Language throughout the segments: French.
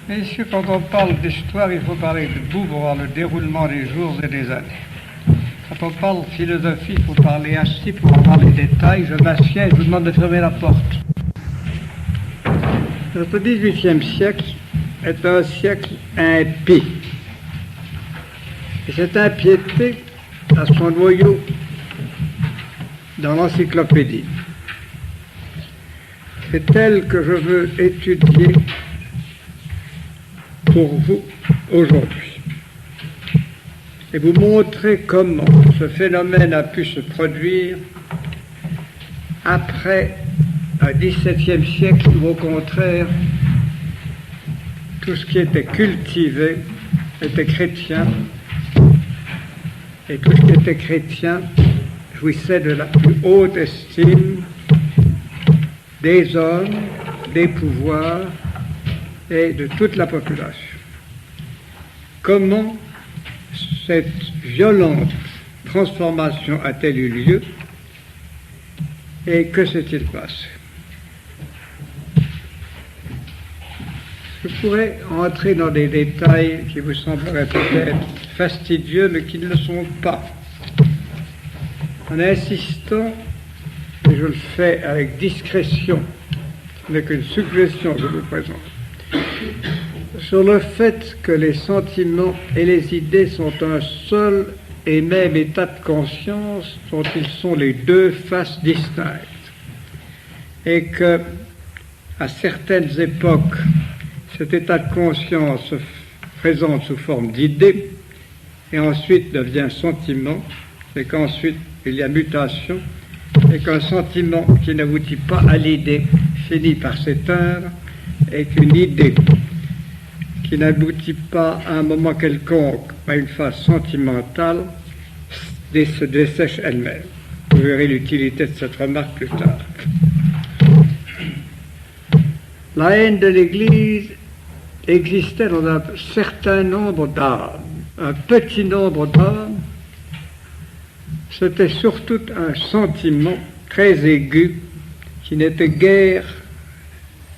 Messieurs, quand on parle d'histoire, il faut parler debout pour voir le déroulement des jours et des années. Quand on parle philosophie, il faut parler assis pour voir les détails. Je m'assieds et je vous demande de fermer la porte. Notre XVIIIe siècle est un siècle impie. Et cette impiété a son noyau dans l'encyclopédie. C'est elle que je veux étudier pour vous aujourd'hui et vous montrer comment ce phénomène a pu se produire après un XVIIe siècle où, au contraire, tout ce qui était cultivé était chrétien et tout ce qui était chrétien jouissait de la plus haute estime des hommes, des pouvoirs et de toute la population. Comment cette violente transformation a-t-elle eu lieu et que s'est-il passé? Je pourrais entrer dans des détails qui vous sembleraient peut-être fastidieux, mais qui ne le sont pas, en insistant, et je le fais avec discrétion, ce n'est qu'une suggestion que je vous présente, sur le fait que les sentiments et les idées sont un seul et même état de conscience dont ils sont les deux faces distinctes, et que, à certaines époques, cet état de conscience se présente sous forme d'idée et ensuite devient sentiment, et qu'ensuite il y a mutation, et qu'un sentiment qui n'aboutit pas à l'idée finit par s'éteindre, et qu'une idée qui n'aboutit pas à un moment quelconque à une phase sentimentale se dessèche elle-même. Vous verrez l'utilité de cette remarque plus tard. La haine de l'Église existait dans un certain nombre d'âmes, un petit nombre d'âmes. C'était surtout un sentiment très aigu qui n'était guère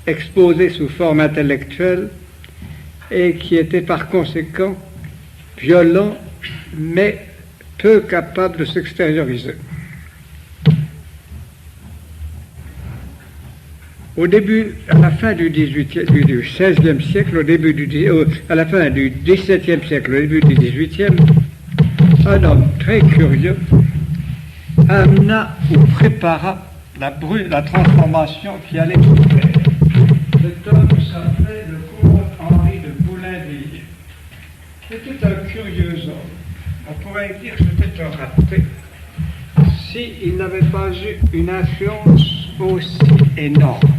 exposé sous forme intellectuelle et qui était par conséquent violent mais peu capable de s'extérioriser. Au début, à la fin du XVIe siècle, à la fin du XVIIe siècle, au début du XVIIIe, un homme très curieux amena ou prépara la transformation qui allait se faire. Cet homme s'appelait le comte Henri de Boulainvilliers. C'était un curieux homme. On pourrait dire que c'était un raté s'il n'avait pas eu une influence aussi énorme.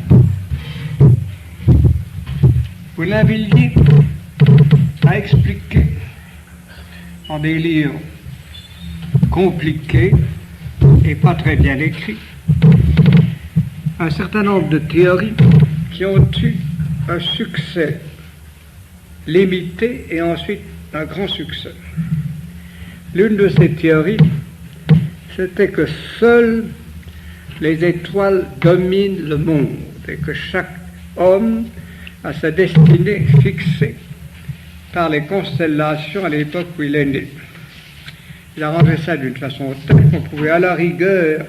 Boulainvilliers a expliqué en des livres compliqués et pas très bien écrits un certain nombre de théories qui ont eu un succès limité et ensuite un grand succès. L'une de ces théories, c'était que seules les étoiles dominent le monde et que chaque homme a sa destinée fixée par les constellations à l'époque où il est né. Il a rendu ça d'une façon telle qu'on pouvait à la rigueur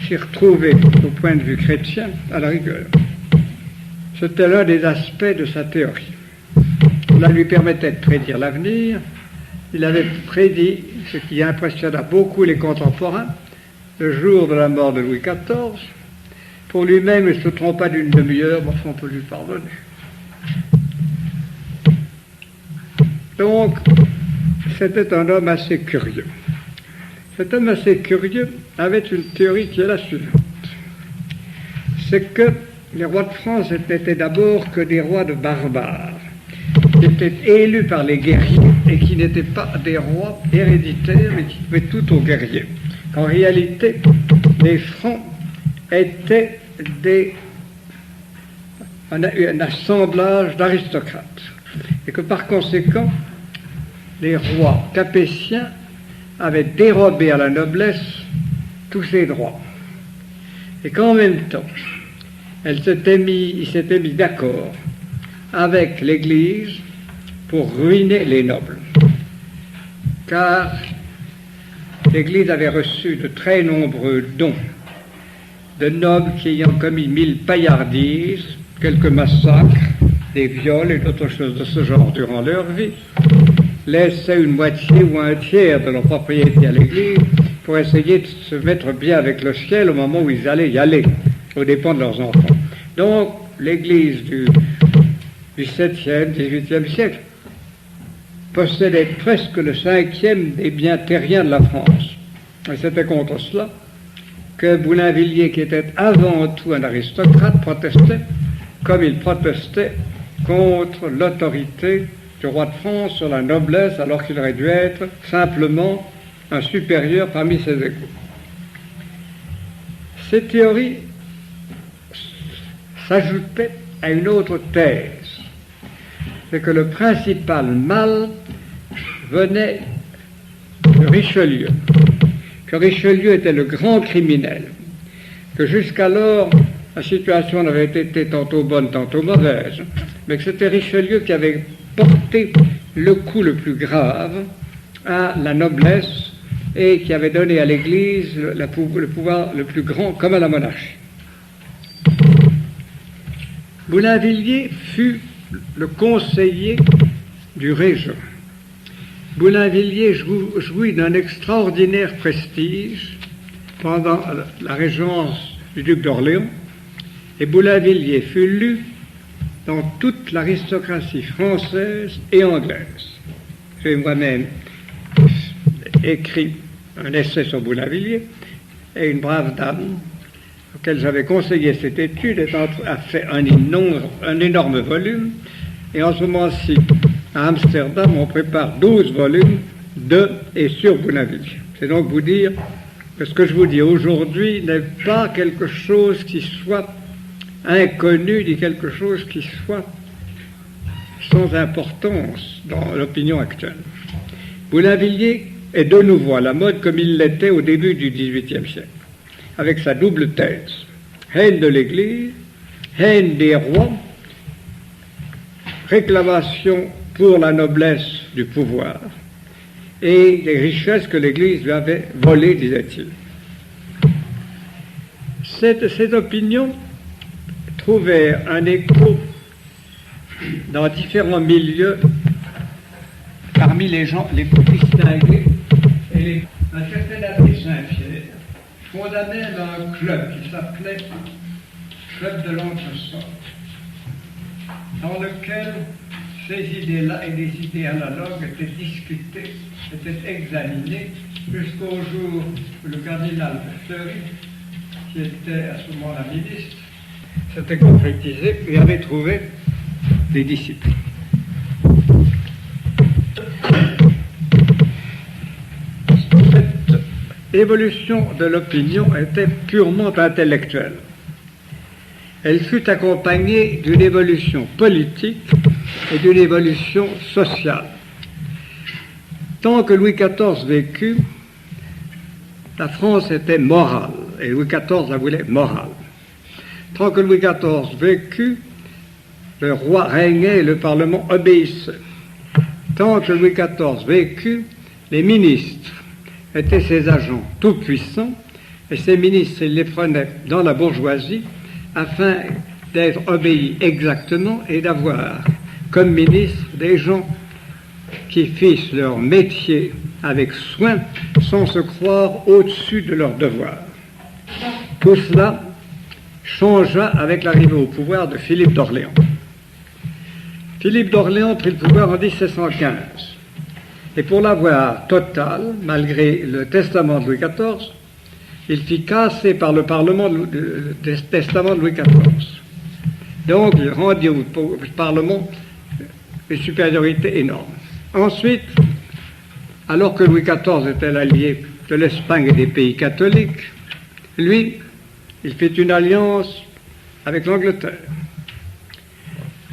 s'y retrouver au point de vue chrétien, à la rigueur. C'était l'un des aspects de sa théorie. Cela lui permettait de prédire l'avenir. Il avait prédit, ce qui impressionna beaucoup les contemporains, le jour de la mort de Louis XIV. Pour lui-même, il ne se trompa d'une demi-heure, mais on peut lui pardonner. Donc, c'était un homme assez curieux. Cet homme assez curieux avait une théorie qui est la suivante. C'est que les rois de France n'étaient d'abord que des rois de barbares, qui étaient élus par les guerriers et qui n'étaient pas des rois héréditaires, mais qui pouvaient tout aux guerriers. En réalité, les Francs étaient un assemblage d'aristocrates, et que par conséquent, les rois capétiens avaient dérobé à la noblesse tous ses droits, et qu'en même temps, ils s'étaient mis d'accord avec l'Église pour ruiner les nobles. Car l'Église avait reçu de très nombreux dons de nobles qui, ayant commis 1000 paillardises, quelques massacres, des viols et d'autres choses de ce genre durant leur vie, laissaient une moitié ou un tiers de leur propriété à l'Église pour essayer de se mettre bien avec le ciel au moment où ils allaient y aller, aux dépens de leurs enfants. Donc, l'Église du 7e, 18e siècle possédait presque le 5e des biens terriens de la France. Et c'était contre cela que Boulainvilliers, qui était avant tout un aristocrate, protestait, comme il protestait contre l'autorité du roi de France sur la noblesse, alors qu'il aurait dû être simplement un supérieur parmi ses égaux. Ces théories s'ajoutaient à une autre thèse, c'est que le principal mal venait de Richelieu, que Richelieu était le grand criminel, que jusqu'alors la situation n'avait été tantôt bonne, tantôt mauvaise, mais que c'était Richelieu qui avait porté le coup le plus grave à la noblesse et qui avait donné à l'Église le pouvoir le plus grand comme à la monarchie. Boulainvilliers fut le conseiller du régent. Boulainvilliers jouit d'un extraordinaire prestige pendant la régence du duc d'Orléans, et Boulainvilliers fut lu dans toute l'aristocratie française et anglaise. J'ai moi-même écrit un essai sur Boulainvilliers, et une brave dame auquel j'avais conseillé cette étude a fait un énorme volume, et en ce moment-ci, à Amsterdam, on prépare 12 volumes de et sur Boulainvilliers. C'est donc vous dire que ce que je vous dis aujourd'hui n'est pas quelque chose qui soit inconnu, ni quelque chose qui soit sans importance dans l'opinion actuelle. Boulainvilliers est de nouveau à la mode comme il l'était au début du XVIIIe siècle, avec sa double thèse, haine de l'Église, haine des rois, réclamation pour la noblesse du pouvoir et les richesses que l'Église lui avait volées, disait-il. Cette opinion trouvait un écho dans différents milieux parmi les gens les plus distingués. Et un certain abbé Saint-Pierre fonda même un club qui s'appelait Club de l'Entresol, dans lequel ces idées-là et des idées analogues étaient discutées, étaient examinées, jusqu'au jour où le cardinal Fleury, qui était à ce moment-là ministre, s'était concrétisé et avait trouvé des disciples. Cette évolution de l'opinion était purement intellectuelle. Elle fut accompagnée d'une évolution politique et d'une évolution sociale. Tant que Louis XIV vécut, la France était morale, et Louis XIV la voulait morale. Tant que Louis XIV vécut, le roi régnait et le Parlement obéissait. Tant que Louis XIV vécut, les ministres étaient ses agents tout-puissants, et ces ministres, ils les prenaient dans la bourgeoisie afin d'être obéis exactement et d'avoir comme ministres des gens qui fissent leur métier avec soin sans se croire au-dessus de leurs devoirs. Tout cela changea avec l'arrivée au pouvoir de Philippe d'Orléans. Philippe d'Orléans prit le pouvoir en 1715. Et pour l'avoir total, malgré le testament de Louis XIV, il fit casser par le Parlement le testament de Louis XIV. Donc, il rendit au Parlement une supériorité énorme. Ensuite, alors que Louis XIV était l'allié de l'Espagne et des pays catholiques, lui, il fit une alliance avec l'Angleterre.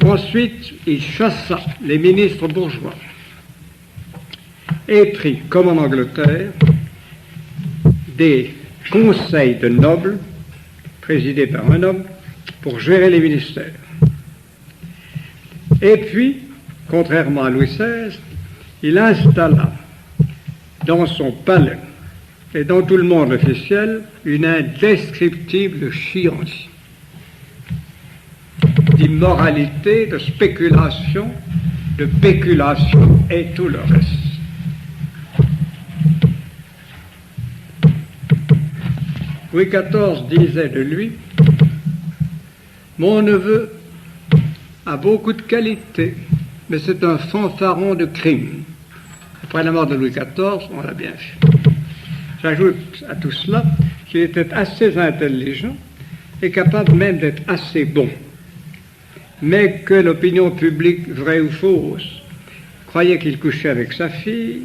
Ensuite, il chassa les ministres bourgeois et prit, comme en Angleterre, des conseils de nobles, présidés par un homme, pour gérer les ministères. Et puis, contrairement à Louis XVI, il installa dans son palais et dans tout le monde officiel une indescriptible chienlit d'immoralité, de spéculation, de péculation et tout le reste. Louis XIV disait de lui: mon neveu a beaucoup de qualités, mais c'est un fanfaron de crime. Après la mort de Louis XIV, on l'a bien vu. J'ajoute à tout cela qu'il était assez intelligent et capable même d'être assez bon, mais que l'opinion publique, vraie ou fausse, croyait qu'il couchait avec sa fille,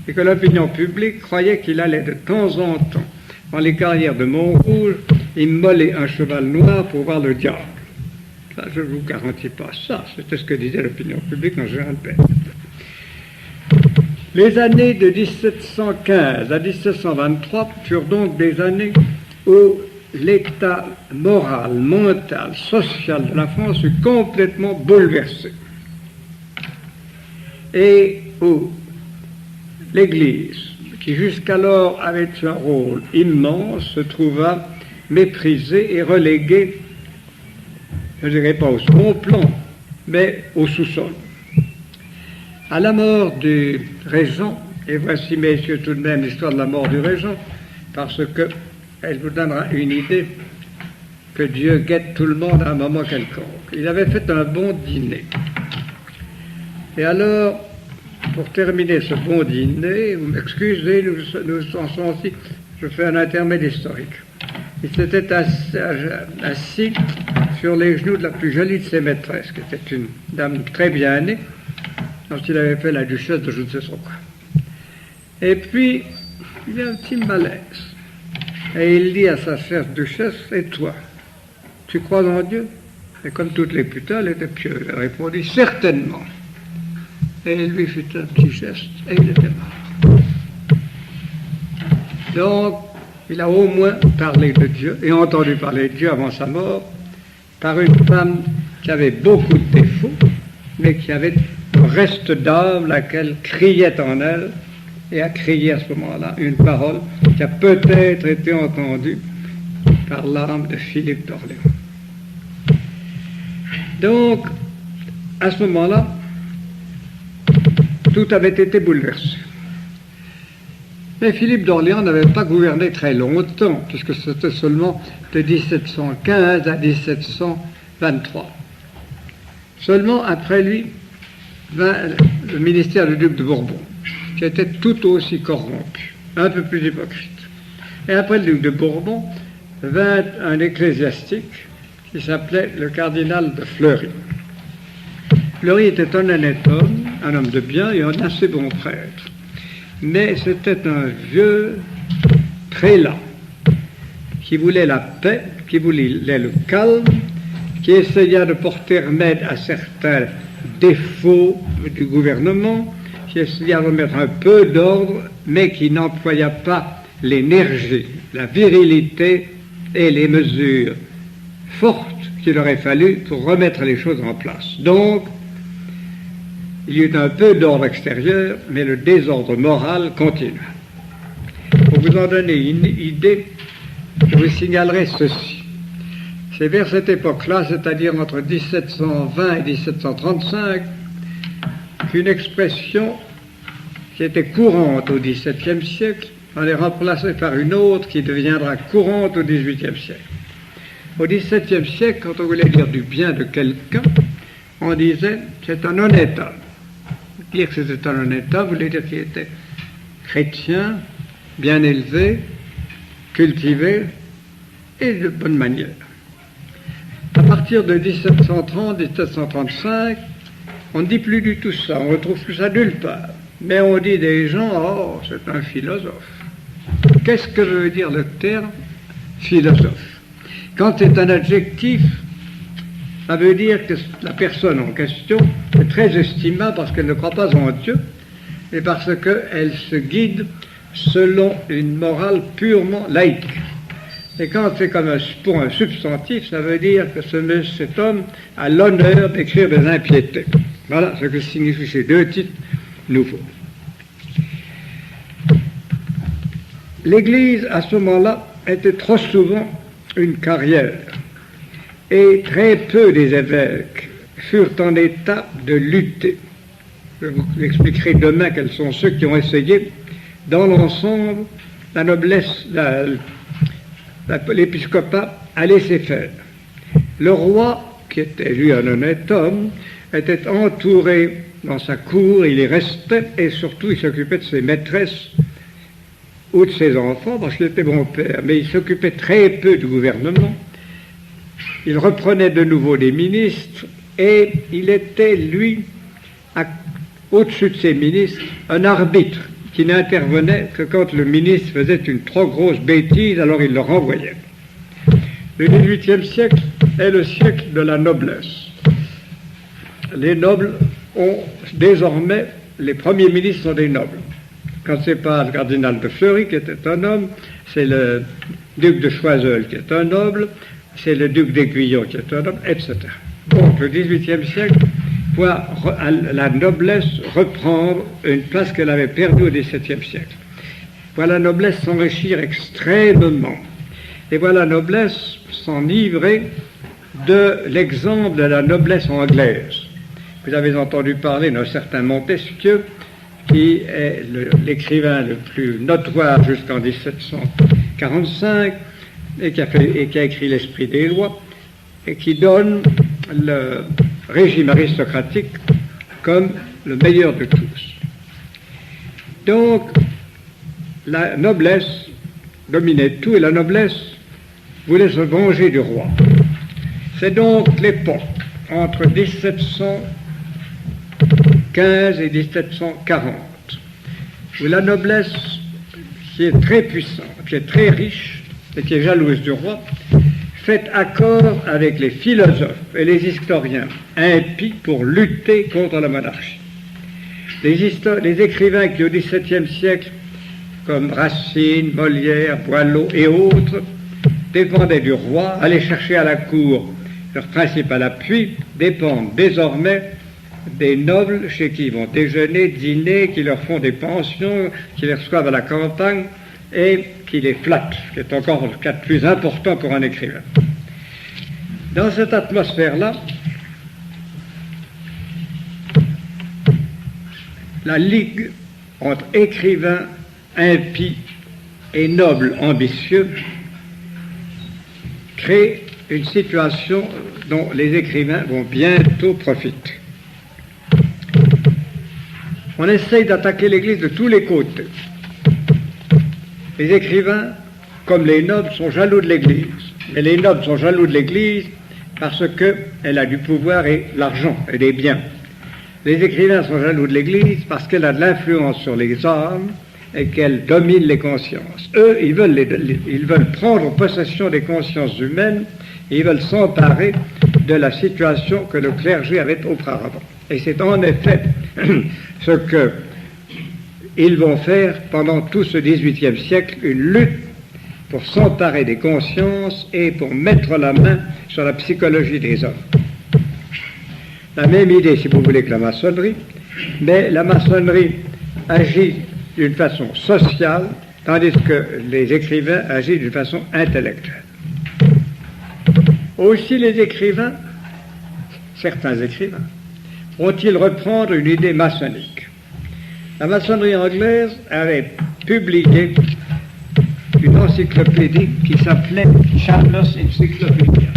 et que l'opinion publique croyait qu'il allait de temps en temps dans les carrières de Montrouge immoler un cheval noir pour voir le diable. Ça, je ne vous garantis pas ça, c'était ce que disait l'opinion publique en général. Les années de 1715 à 1723 furent donc des années où l'état moral, mental, social de la France fut complètement bouleversé. Et où l'Église, qui jusqu'alors avait un rôle immense, se trouva méprisée et reléguée, je ne dirais pas au second plan, mais au sous-sol. À la mort du régent, et voici, messieurs, tout de même l'histoire de la mort du régent, parce que elle vous donnera une idée que Dieu guette tout le monde à un moment quelconque. Il avait fait un bon dîner. Et alors, pour terminer ce bon dîner, vous m'excusez, nous en sommes aussi, je fais un intermède historique. Il s'était assis sur les genoux de la plus jolie de ses maîtresses, qui était une dame très bien née, dont il avait fait la duchesse de je ne sais trop quoi. Et puis, il y a un petit malaise. Et il dit à sa chère duchesse: et toi, tu crois en Dieu? Et comme toutes les putains, elle était pieuse. Elle répondit: certainement. Et il lui fit un petit geste, et il était mort. Donc, il a au moins parlé de Dieu, et entendu parler de Dieu avant sa mort, par une femme qui avait beaucoup de défauts, mais qui avait le reste d'âme, laquelle criait en elle, et a crié à ce moment-là une parole qui a peut-être été entendue par l'âme de Philippe d'Orléans. Donc, à ce moment-là, tout avait été bouleversé. Mais Philippe d'Orléans n'avait pas gouverné très longtemps, puisque c'était seulement de 1715 à 1723. Seulement après lui vint le ministère du duc de Bourbon, qui était tout aussi corrompu, un peu plus hypocrite. Et après le duc de Bourbon vint un ecclésiastique qui s'appelait le cardinal de Fleury. Fleury était un honnête homme, un homme de bien et un assez bon prêtre. Mais c'était un vieux prélat qui voulait la paix, qui voulait le calme, qui essaya de porter remède à certains défauts du gouvernement, qui essaya de remettre un peu d'ordre, mais qui n'employa pas l'énergie, la virilité et les mesures fortes qu'il aurait fallu pour remettre les choses en place. Donc, il y eut un peu d'ordre extérieur, mais le désordre moral continua. Pour vous en donner une idée, je vous signalerai ceci. C'est vers cette époque-là, c'est-à-dire entre 1720 et 1735, qu'une expression qui était courante au XVIIe siècle en est remplacée par une autre qui deviendra courante au XVIIIe siècle. Au XVIIe siècle, quand on voulait dire du bien de quelqu'un, on disait « c'est un honnête homme ». Dire que c'était un honnête homme voulait dire qu'il était chrétien, bien élevé, cultivé et de bonne manière. À partir de 1730-1735, on ne dit plus du tout ça, on ne retrouve plus ça nulle part. Mais on dit des gens, oh, c'est un philosophe. Qu'est-ce que veut dire le terme philosophe? Quand c'est un adjectif, ça veut dire que la personne en question est très estimable parce qu'elle ne croit pas en Dieu et parce qu'elle se guide selon une morale purement laïque. Et quand c'est comme pour un substantif, ça veut dire que cet homme a l'honneur d'écrire des impiétés. Voilà ce que signifient ces deux titres nouveaux. L'Église, à ce moment-là, était trop souvent une carrière, et très peu des évêques furent en état de lutter. Je vous expliquerai demain quels sont ceux qui ont essayé. Dans l'ensemble, la noblesse, l'épiscopat a laissé faire. Le roi, qui était lui un honnête homme, était entouré dans sa cour, il y restait, et surtout il s'occupait de ses maîtresses ou de ses enfants, parce qu'il était bon père, mais il s'occupait très peu du gouvernement. Il reprenait de nouveau des ministres, et il était, lui, au-dessus de ses ministres, un arbitre qui n'intervenait que quand le ministre faisait une trop grosse bêtise, alors il le renvoyait. Le XVIIIe siècle est le siècle de la noblesse. Les nobles ont désormais, les premiers ministres sont des nobles. Quand ce n'est pas le cardinal de Fleury qui était un homme, c'est le duc de Choiseul qui est un noble, c'est le duc d'Aiguillon qui est un noble, etc. Donc le XVIIIe siècle voit la noblesse reprendre une place qu'elle avait perdue au XVIIe siècle. Voit la noblesse s'enrichir extrêmement. Et voit la noblesse s'enivrer de l'exemple de la noblesse anglaise. Vous avez entendu parler d'un certain Montesquieu, qui est l'écrivain le plus notoire jusqu'en 1745, et qui a écrit l'Esprit des lois, et qui donne le régime aristocratique comme le meilleur de tous. Donc, la noblesse dominait tout, et la noblesse voulait se venger du roi. C'est donc l'époque entre 1715 et 1740, où la noblesse, qui est très puissante, qui est très riche et qui est jalouse du roi, fait accord avec les philosophes et les historiens impies pour lutter contre la monarchie. Les écrivains qui, au XVIIe siècle, comme Racine, Molière, Boileau et autres, dépendaient du roi, allaient chercher à la cour leur principal appui, dépendent désormais des nobles chez qui ils vont déjeuner, dîner, qui leur font des pensions, qui les reçoivent à la campagne et qui les flattent, ce qui est encore le cas le plus important pour un écrivain. Dans cette atmosphère-là, la ligue entre écrivains impies et nobles ambitieux crée une situation dont les écrivains vont bientôt profiter. On essaye d'attaquer l'Église de tous les côtés. Les écrivains, comme les nobles, sont jaloux de l'Église. Mais les nobles sont jaloux de l'Église parce qu'elle a du pouvoir et l'argent et des biens. Les écrivains sont jaloux de l'Église parce qu'elle a de l'influence sur les âmes et qu'elle domine les consciences. Eux, ils veulent prendre possession des consciences humaines et ils veulent s'emparer de la situation que le clergé avait auparavant. Et c'est en effet ce qu'ils vont faire pendant tout ce XVIIIe siècle, une lutte pour s'emparer des consciences et pour mettre la main sur la psychologie des hommes. La même idée, si vous voulez, que la maçonnerie, mais la maçonnerie agit d'une façon sociale, tandis que les écrivains agissent d'une façon intellectuelle. Aussi les écrivains, certains écrivains, vont-ils reprendre une idée maçonnique. La maçonnerie anglaise avait publié une encyclopédie qui s'appelait Charles Encyclopedia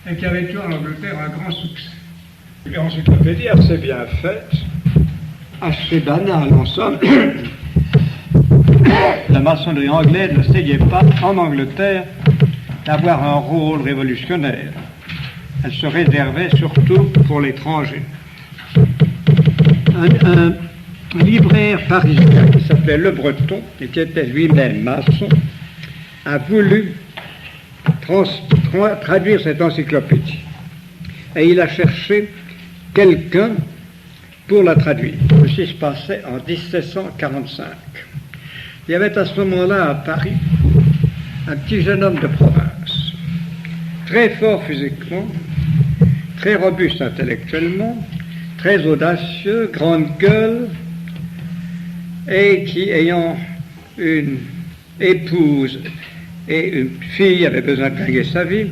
et qui avait eu en Angleterre un grand succès. Une encyclopédie assez bien faite, assez banale en somme. La maçonnerie anglaise ne s'ayait pas en Angleterre d'avoir un rôle révolutionnaire. Elle se réservait surtout pour l'étranger. Un libraire parisien qui s'appelait Le Breton et qui était lui-même maçon a voulu traduire cette encyclopédie. Et il a cherché quelqu'un pour la traduire. Ceci se passait en 1745. Il y avait à ce moment-là à Paris un petit jeune homme de province, très fort physiquement, très robuste intellectuellement, très audacieux, grande gueule, et qui, ayant une épouse et une fille, avait besoin de gagner sa vie.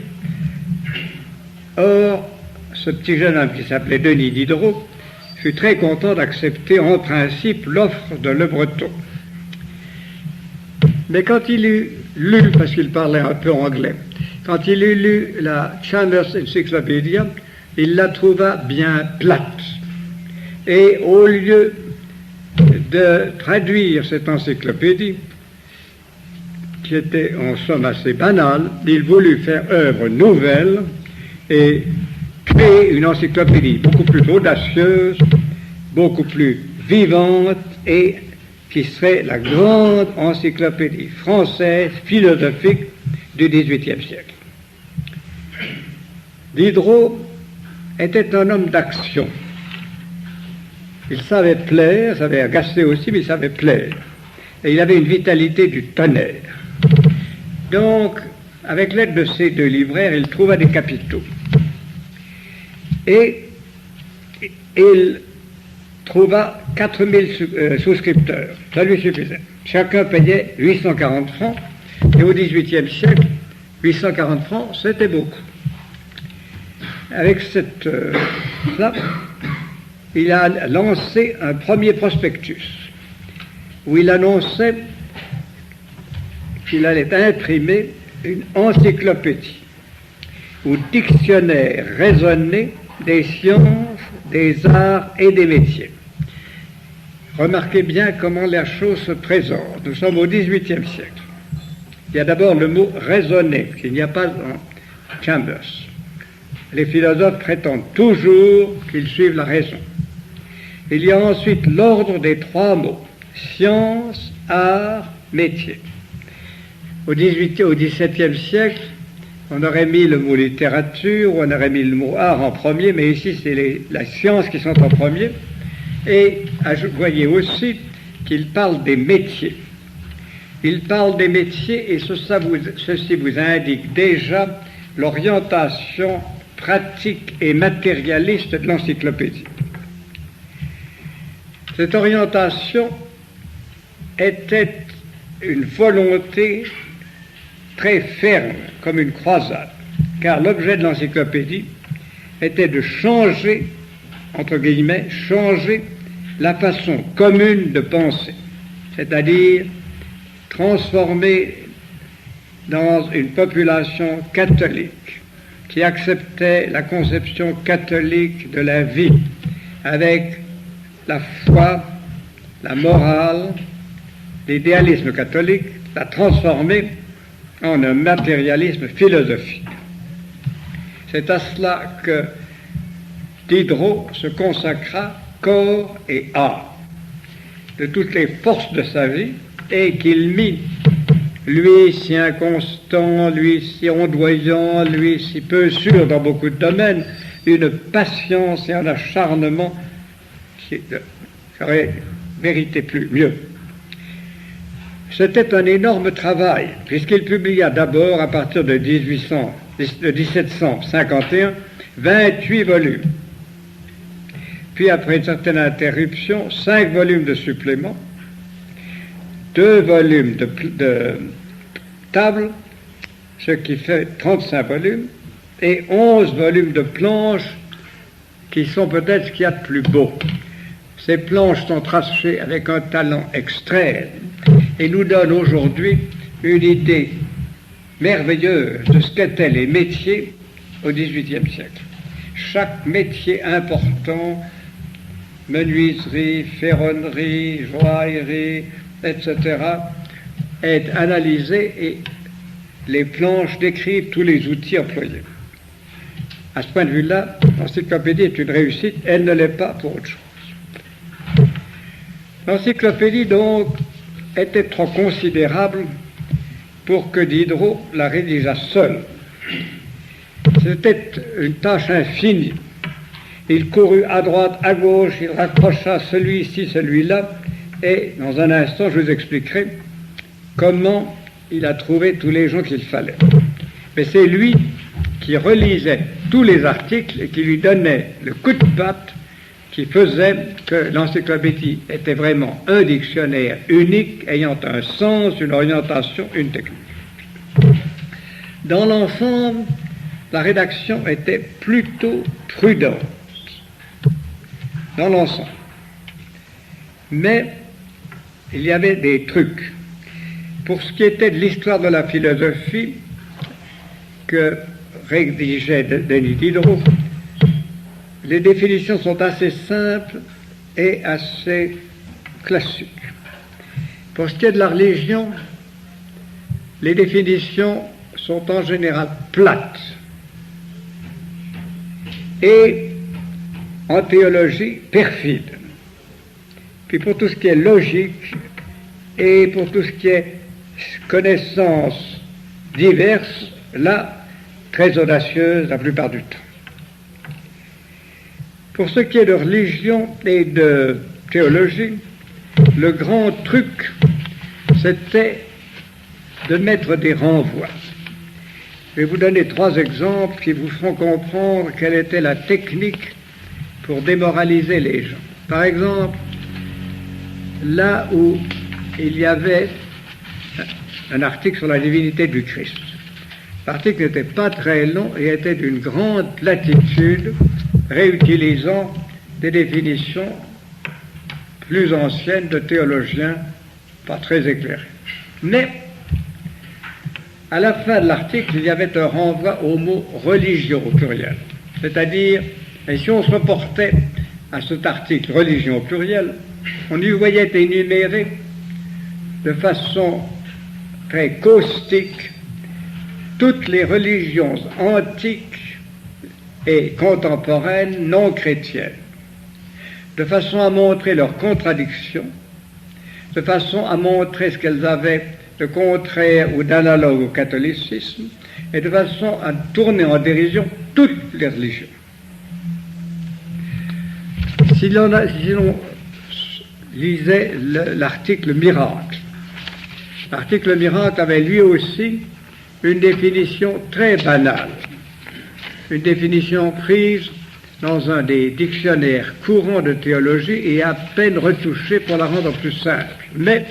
Or, ce petit jeune homme qui s'appelait Denis Diderot fut très content d'accepter en principe l'offre de Le Breton. Mais quand il eut lu, parce qu'il parlait un peu anglais, quand il eut lu la Chandler's Encyclopedia, il la trouva bien plate. Et au lieu de traduire cette encyclopédie, qui était en somme assez banale, il voulut faire œuvre nouvelle et créer une encyclopédie beaucoup plus audacieuse, beaucoup plus vivante et qui serait la grande encyclopédie française philosophique du XVIIIe siècle. Diderot était un homme d'action. Il savait plaire, savait agacer aussi, mais il savait plaire. Et il avait une vitalité du tonnerre. Donc, avec l'aide de ces deux libraires, il trouva des capitaux. Et il trouva 4000 souscripteurs. Ça lui suffisait. Chacun payait 840 francs. Et au XVIIIe siècle, 840 francs, c'était beaucoup. Avec cela, il a lancé un premier prospectus où il annonçait qu'il allait imprimer une encyclopédie ou dictionnaire raisonné des sciences, des arts et des métiers. Remarquez bien comment la chose se présente. Nous sommes au XVIIIe siècle. Il y a d'abord le mot raisonner, qu'il n'y a pas en Chambers. Les philosophes prétendent toujours qu'ils suivent la raison. Il y a ensuite l'ordre des trois mots, science, art, métier. Au XVIIe siècle, on aurait mis le mot littérature, on aurait mis le mot art en premier, mais ici c'est la science qui sont en premier. Et vous voyez aussi qu'il parle des métiers. Il parle des métiers et ceci vous indique déjà l'orientation pratique et matérialiste de l'encyclopédie. Cette orientation était une volonté très ferme, comme une croisade, car l'objet de l'encyclopédie était de changer, entre guillemets, changer la façon commune de penser, c'est-à-dire transformer dans une population catholique qui acceptait la conception catholique de la vie avec la foi, la morale, l'idéalisme catholique, la transformer en un matérialisme philosophique. C'est à cela que Diderot se consacra corps et âme de toutes les forces de sa vie et qu'il mit, lui si inconstant, lui si ondoyant, lui si peu sûr dans beaucoup de domaines, une patience et un acharnement qui aurait mérité mieux. C'était un énorme travail, puisqu'il publia d'abord, à partir de 1751, 28 volumes. Puis, après une certaine interruption, 5 volumes de suppléments, 2 volumes de tables, ce qui fait 35 volumes, et 11 volumes de planches, qui sont peut-être ce qu'il y a de plus beau. Ces planches sont tracées avec un talent extrême et nous donnent aujourd'hui une idée merveilleuse de ce qu'étaient les métiers au XVIIIe siècle. Chaque métier important, menuiserie, ferronnerie, joaillerie, etc., est analysé et les planches décrivent tous les outils employés. À ce point de vue-là, l'encyclopédie est une réussite, elle ne l'est pas pour autre chose. L'encyclopédie, donc, était trop considérable pour que Diderot la rédigeât seul. C'était une tâche infinie. Il courut à droite, à gauche, il raccrocha celui-ci, celui-là, et dans un instant, je vous expliquerai comment il a trouvé tous les gens qu'il fallait. Mais c'est lui qui relisait tous les articles et qui lui donnait le coup de patte qui faisait que l'encyclopédie était vraiment un dictionnaire unique, ayant un sens, une orientation, une technique. Dans l'ensemble, la rédaction était plutôt prudente, dans l'ensemble. Mais il y avait des trucs. Pour ce qui était de l'histoire de la philosophie, que rédigeait Denis Diderot, les définitions sont assez simples et assez classiques. Pour ce qui est de la religion, les définitions sont en général plates. Et en théologie, perfides. Puis pour tout ce qui est logique et pour tout ce qui est connaissances diverses, là, très audacieuse la plupart du temps. Pour ce qui est de religion et de théologie, le grand truc, c'était de mettre des renvois. Je vais vous donner 3 exemples qui vous feront comprendre quelle était la technique pour démoraliser les gens. Par exemple, là où il y avait un article sur la divinité du Christ. L'article n'était pas très long et était d'une grande platitude, réutilisant des définitions plus anciennes de théologiens pas très éclairés. Mais, à la fin de l'article, il y avait un renvoi au mot religion au pluriel. C'est-à-dire, et si on se reportait à cet article religion au pluriel, on y voyait énumérer de façon très caustique toutes les religions antiques et contemporaines non chrétiennes, de façon à montrer leurs contradictions, de façon à montrer ce qu'elles avaient de contraire ou d'analogue au catholicisme, et de façon à tourner en dérision toutes les religions. Si l'on lisait l'article miracle, l'article miracle avait lui aussi une définition très banale, une définition prise dans un des dictionnaires courants de théologie et à peine retouchée pour la rendre plus simple. Mais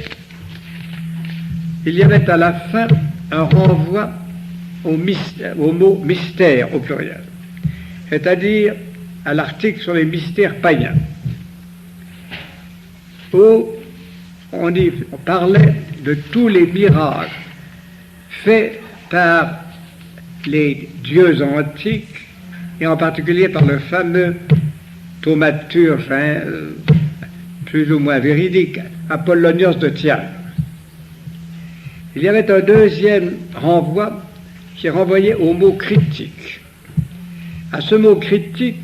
il y avait à la fin un renvoi au mot mystère au pluriel, c'est-à-dire à l'article sur les mystères païens, où on parlait de tous les miracles faits par les dieux antiques, et en particulier par le fameux thaumaturge, plus ou moins véridique, Apollonios de Tyane. Il y avait un deuxième renvoi qui renvoyait au mot critique. À ce mot critique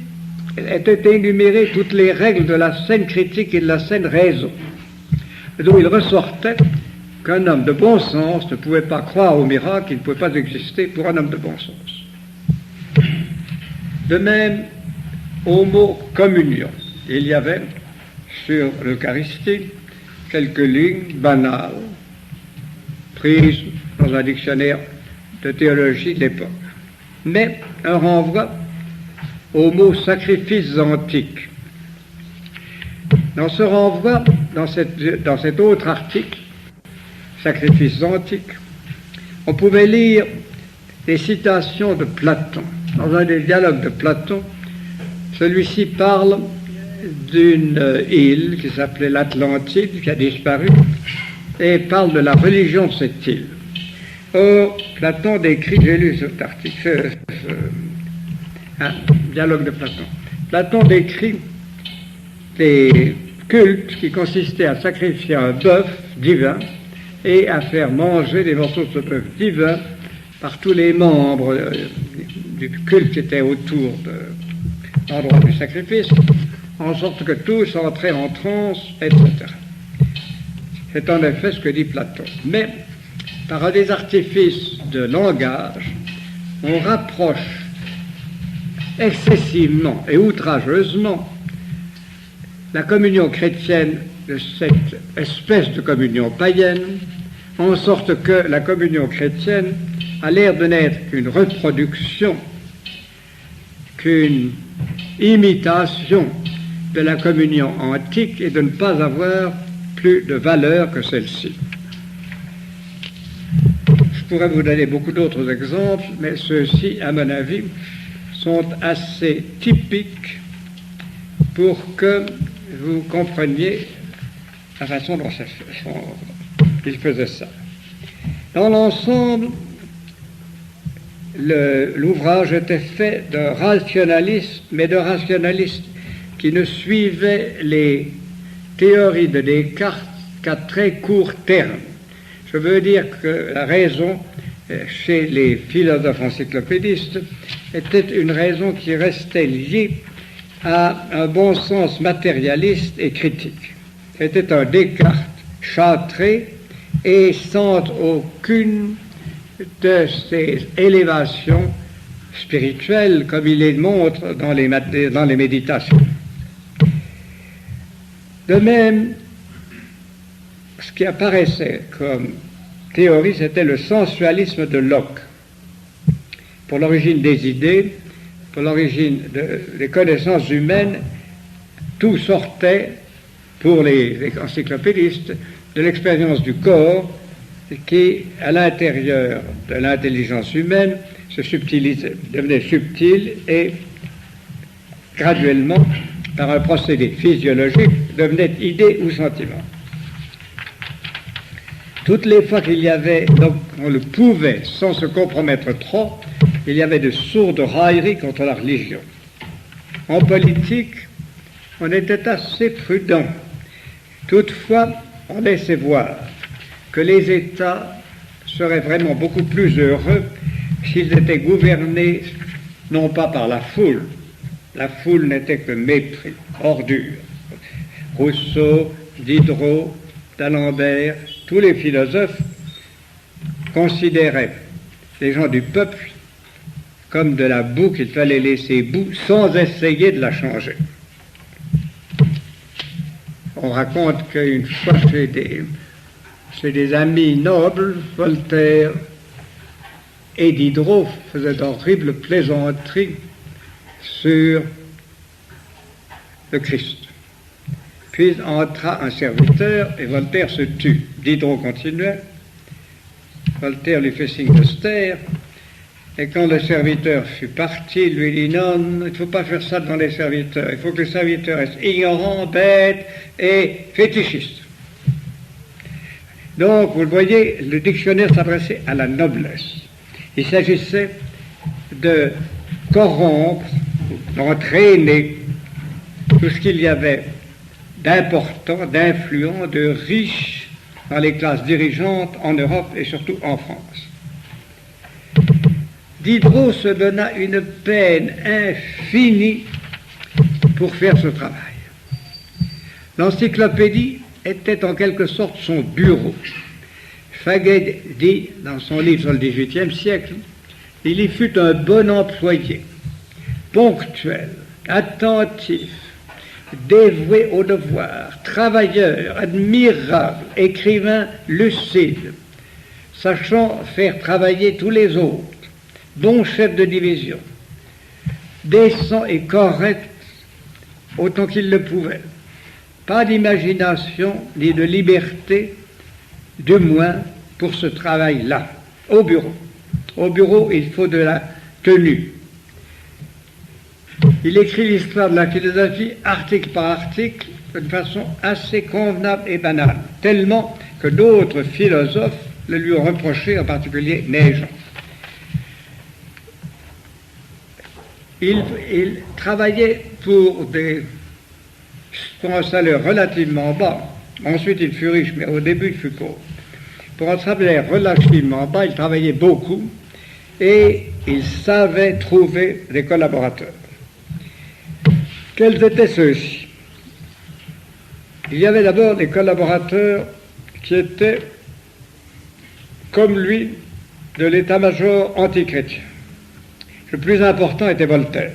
étaient énumérées toutes les règles de la saine critique et de la saine raison, d'où il ressortait qu'un homme de bon sens ne pouvait pas croire au miracle, il ne pouvait pas exister pour un homme de bon sens. De même, au mot communion, il y avait sur l'Eucharistie quelques lignes banales prises dans un dictionnaire de théologie de l'époque, mais un renvoi au mot sacrifices antiques. Dans ce renvoi, dans cet autre article, sacrifices antiques, on pouvait lire des citations de Platon. Dans un des dialogues de Platon, celui-ci parle d'une île qui s'appelait l'Atlantide, qui a disparu, et parle de la religion de cette île. Or, Platon décrit, j'ai lu cet article, dialogue de Platon. Platon décrit des cultes qui consistaient à sacrifier un bœuf divin et à faire manger des morceaux de ce bœuf divin par tous les membres du culte qui étaient autour de l'endroit du sacrifice, en sorte que tous entraient en transe, etc. C'est en effet ce que dit Platon. Mais, par des artifices de langage, on rapproche excessivement et outrageusement la communion chrétienne de cette espèce de communion païenne en sorte que la communion chrétienne a l'air de n'être qu'une reproduction, qu'une imitation de la communion antique et de ne pas avoir plus de valeur que celle-ci. Je pourrais vous donner beaucoup d'autres exemples, mais ceux-ci, à mon avis, sont assez typiques pour que vous compreniez la façon dont il faisait ça. Dans l'ensemble, l'ouvrage était fait de rationalistes, mais de rationalistes qui ne suivaient les théories de Descartes qu'à très court terme. Je veux dire que la raison, chez les philosophes encyclopédistes, était une raison qui restait liée à un bon sens matérialiste et critique. C'était un Descartes châtré et sans aucune de ces élévations spirituelles comme il les montre dans les méditations. De même, ce qui apparaissait comme théorie, c'était le sensualisme de Locke. Pour l'origine des idées, pour l'origine des connaissances humaines, tout sortait, pour les encyclopédistes, de l'expérience du corps qui, à l'intérieur de l'intelligence humaine, se subtilisait, devenait subtil et, graduellement, par un procédé physiologique, devenait idée ou sentiment. Toutes les fois qu'il y avait, donc on le pouvait sans se compromettre trop, il y avait de sourdes railleries contre la religion. En politique, on était assez prudent. Toutefois, on laissait voir que les États seraient vraiment beaucoup plus heureux s'ils étaient gouvernés non pas par la foule. La foule n'était que mépris, ordure. Rousseau, Diderot, d'Alembert, tous les philosophes considéraient les gens du peuple comme de la boue qu'il fallait laisser boue sans essayer de la changer. On raconte qu'une fois chez des amis nobles, Voltaire et Diderot faisaient d'horribles plaisanteries sur le Christ. Puis entra un serviteur et Voltaire se tut. Diderot continuait. Voltaire lui fait signe de se taire. Et quand le serviteur fut parti, il lui dit « Non, il ne faut pas faire ça devant les serviteurs. Il faut que les serviteurs restent ignorants, bêtes et fétichistes. » Donc, vous le voyez, le dictionnaire s'adressait à la noblesse. Il s'agissait de corrompre, d'entraîner tout ce qu'il y avait d'important, d'influent, de riche dans les classes dirigeantes en Europe et surtout en France. Diderot se donna une peine infinie pour faire ce travail. L'encyclopédie était en quelque sorte son bureau. Faguet dit dans son livre sur le XVIIIe siècle, il y fut un bon employé, ponctuel, attentif, dévoué au devoir, travailleur, admirable, écrivain lucide, sachant faire travailler tous les autres, bon chef de division, décent et correct autant qu'il le pouvait. Pas d'imagination ni de liberté, du moins pour ce travail-là, au bureau. Au bureau, il faut de la tenue. Il écrit l'histoire de la philosophie article par article d'une façon assez convenable et banale, tellement que d'autres philosophes le lui ont reproché, en particulier Naigeon. Il travaillait pour un salaire relativement bas. Ensuite, il fut riche, mais au début, il fut pauvre. Pour un salaire relativement bas, il travaillait beaucoup et il savait trouver des collaborateurs. Quels étaient ceux-ci? Il y avait d'abord des collaborateurs qui étaient, comme lui, de l'état-major antichrétien. Le plus important était Voltaire.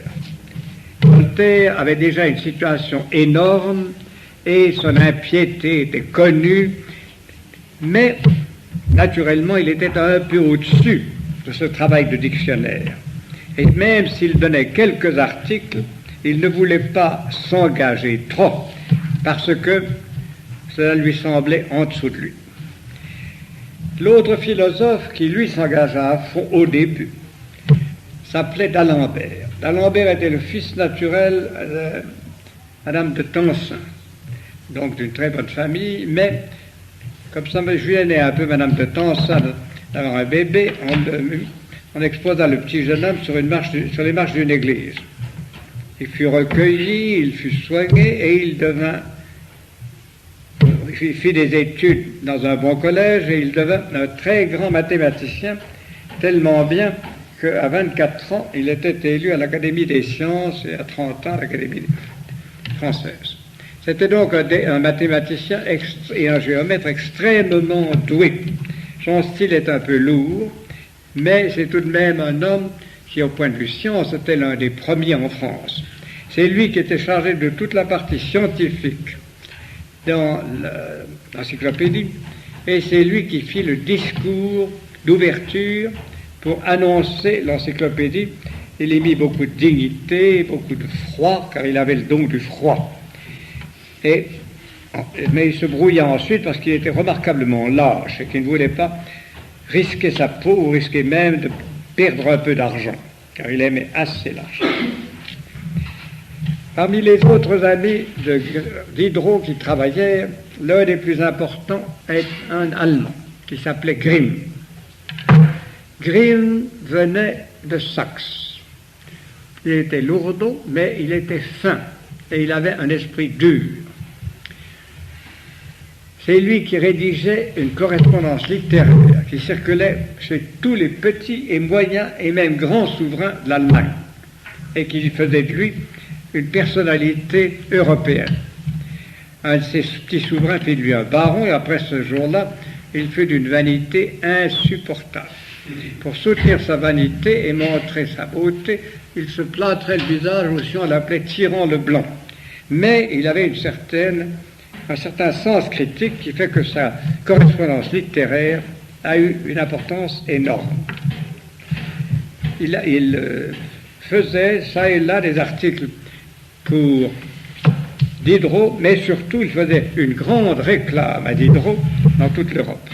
Voltaire avait déjà une situation énorme et son impiété était connue, mais naturellement, il était un peu au-dessus de ce travail de dictionnaire. Et même s'il donnait quelques articles, il ne voulait pas s'engager trop, parce que cela lui semblait en dessous de lui. L'autre philosophe qui, lui, s'engagea à fond au début s'appelait d'Alembert. D'Alembert était le fils naturel de Madame de Tencin, donc d'une très bonne famille, mais comme ça me gênait un peu Madame de Tencin d'avoir un bébé, on exposa le petit jeune homme sur les marches d'une église. Il fut recueilli, il fut soigné et il fit des études dans un bon collège et il devint un très grand mathématicien, tellement bien qu'à 24 ans, il était élu à l'Académie des sciences et à 30 ans à l'Académie française. C'était donc un mathématicien et un géomètre extrêmement doué. Son style est un peu lourd, mais c'est tout de même un homme qui, au point de vue science, était l'un des premiers en France. C'est lui qui était chargé de toute la partie scientifique dans l'encyclopédie, et c'est lui qui fit le discours d'ouverture pour annoncer l'encyclopédie. Il y mit beaucoup de dignité, beaucoup de froid, car il avait le don du froid. Mais il se brouilla ensuite parce qu'il était remarquablement lâche et qu'il ne voulait pas risquer sa peau ou risquer même de perdre un peu d'argent, car il aimait assez l'argent. Parmi les autres amis Diderot qui travaillaient, l'un des plus importants est un Allemand qui s'appelait Grimm. Grimm venait de Saxe. Il était lourdeau, mais il était fin et il avait un esprit dur. C'est lui qui rédigeait une correspondance littéraire qui circulait chez tous les petits et moyens et même grands souverains de l'Allemagne et qui faisait de lui une personnalité européenne. Un de ces petits souverains fit de lui un baron et après ce jour-là, il fut d'une vanité insupportable. Pour soutenir sa vanité et montrer sa beauté, il se plâtrait le visage aussi, on l'appelait Tyran le Blanc. Mais il avait un certain sens critique qui fait que sa correspondance littéraire a eu une importance énorme. Il faisait ça et là des articles pour Diderot, mais surtout il faisait une grande réclame à Diderot dans toute l'Europe.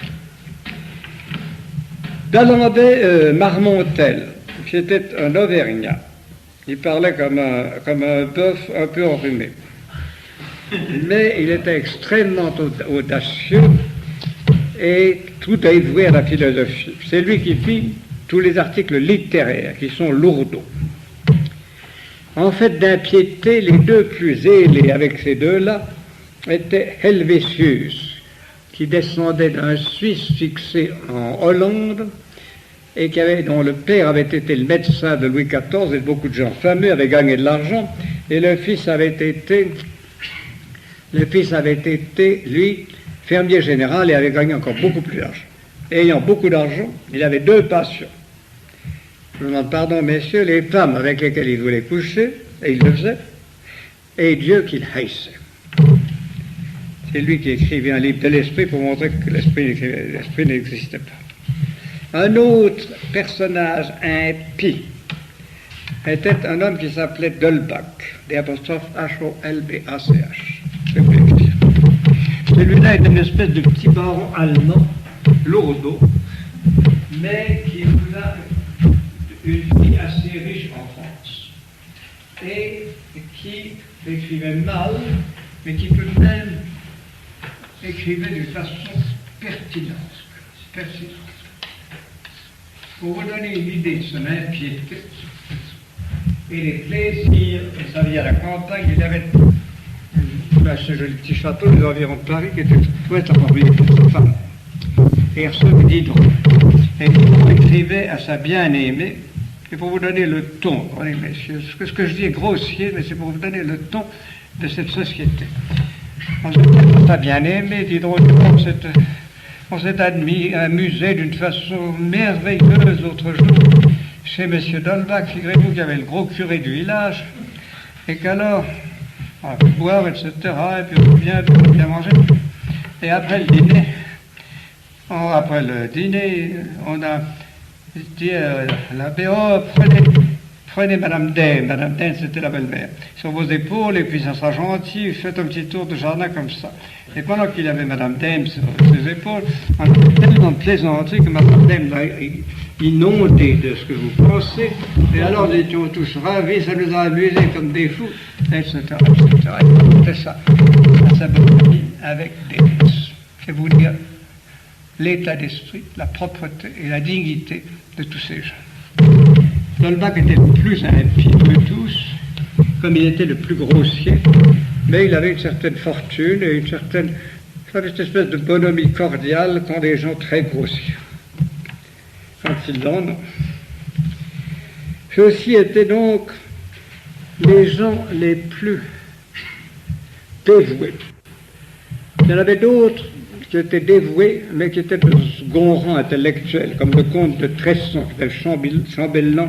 D'Alembert Marmontel, qui était un Auvergnat, il parlait comme un bœuf un peu enrhumé. Mais il était extrêmement audacieux et tout dévoué à la philosophie. C'est lui qui fit tous les articles littéraires qui sont lourdeaux. En fait d'impiété, les deux plus zélés avec ces deux-là étaient Helvétius, qui descendait d'un Suisse fixé en Hollande et dont le père avait été le médecin de Louis XIV et beaucoup de gens fameux avaient gagné de l'argent, et le fils avait été, lui, fermier général et avait gagné encore beaucoup plus d'argent. Ayant beaucoup d'argent, il avait deux passions. Je vous demande pardon, messieurs, les femmes avec lesquelles il voulait coucher, et il le faisait, et Dieu qu'il haïssait. C'est lui qui écrivait un livre de l'esprit pour montrer que l'esprit n'existait pas. Un autre personnage impie était un homme qui s'appelait D'Holbach, H-O-L-B-A-C-H. Celui-là est une espèce de petit baron allemand, lourdeau, mais qui épousa une fille assez riche en France, et qui écrivait mal, mais qui tout de même écrivait d'une façon pertinente. Pour vous donner une idée de son impiété et les plaisirs de sa vie à la campagne, il avait ce joli petit château des environs de Paris qui était tout à propriété de sa femme. Et recevait Diderot. Et Diderot écrivait à sa bien-aimée, et pour vous donner le ton, voyez, messieurs, ce que je dis est grossier, mais c'est pour vous donner le ton de cette société. On s'est bien-aimé, Diderot, on s'est amusé d'une façon merveilleuse l'autre jour chez M. D'Holbach. Figurez-vous qu'il y avait le gros curé du village, et qu'alors, on a pu boire, etc., et puis on a bien manger. Et après le dîner, Après le dîner, on a dit à l'abbé, oh, prenez Madame Dame. Madame Dame, c'était la belle-mère, sur vos épaules, et puis ça sera gentil, faites un petit tour de jardin comme ça. Et pendant qu'il avait Madame Dame sur ses épaules, on a tellement de plaisanteries que Madame Dame l'a inondé de ce que vous pensez, et alors nous étions tous ravis, ça nous a amusés comme des fous, etc. C'est ça, la sympathie avec délice. C'est vous dire l'état d'esprit, la propreté et la dignité de tous ces gens. D'Holbach était le plus impie de tous, comme il était le plus grossier, mais il avait une certaine fortune et une certaine, cette espèce de bonhomie cordiale qu'ont des gens très grossiers, quand ils en ont. Ceux-ci étaient donc les gens les plus dévoués. Il y en avait d'autres qui étaient dévoués, mais qui étaient de second rang intellectuel, comme le comte de Tresson, qui était le chambellan